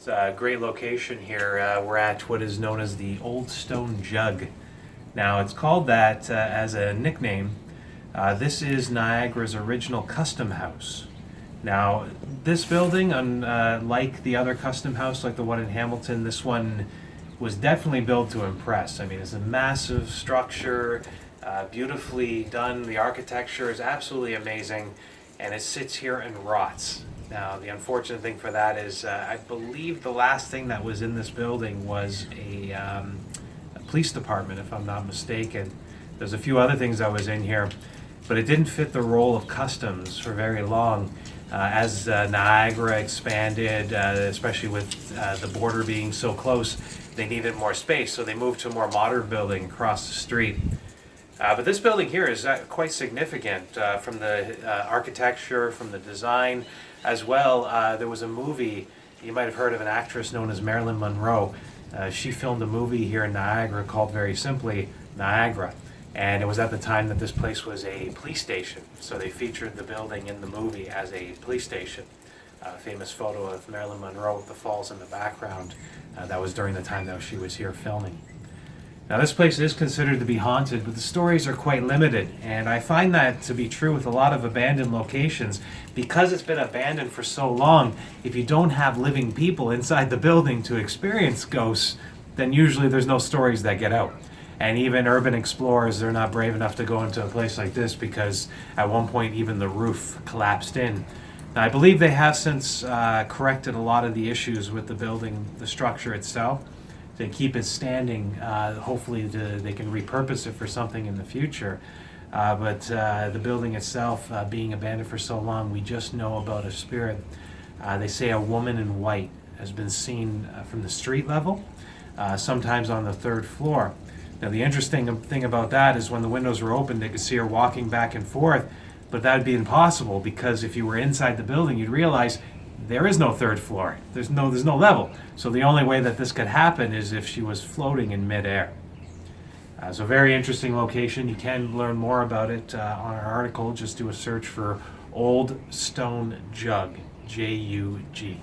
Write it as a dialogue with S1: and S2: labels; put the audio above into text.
S1: It's a great location here. We're at what is known as the Old Stone Jug. Now, it's called that as a nickname. This is Niagara's original custom house. Now, this building, unlike the other custom house, like the one in Hamilton, this one was definitely built to impress. I mean, it's a massive structure, beautifully done. The architecture is absolutely amazing, and it sits here and rots. Now, the unfortunate thing for that is, I believe the last thing that was in this building was a police department, if I'm not mistaken. There's a few other things that was in here, but it didn't fit the role of customs for very long. As Niagara expanded, especially with the border being so close, they needed more space, so they moved to a more modern building across the street. But this building here is quite significant from the architecture, from the design, as well. There was a movie, you might have heard of an actress known as Marilyn Monroe. She filmed a movie here in Niagara called very simply Niagara. And it was at the time that this place was a police station. So they featured the building in the movie as a police station. A famous photo of Marilyn Monroe with the falls in the background. That was during the time that she was here filming. Now, this place is considered to be haunted, but the stories are quite limited. And I find that to be true with a lot of abandoned locations. Because it's been abandoned for so long, if you don't have living people inside the building to experience ghosts, then usually there's no stories that get out. And even urban explorers, they're not brave enough to go into a place like this because at one point even the roof collapsed in. Now, I believe they have since corrected a lot of the issues with the building, the structure itself, to keep it standing. Hopefully they can repurpose it for something in the future. But the building itself being abandoned for so long, we just know about a spirit. They say a woman in white has been seen from the street level, sometimes on the third floor. Now, the interesting thing about that is when the windows were open, they could see her walking back and forth, but that would be impossible because if you were inside the building, you'd realize there is no third floor. There's no level. So the only way that this could happen is if she was floating in midair. So very interesting location. You can learn more about it on our article. Just do a search for Old Stone Jug, Jug.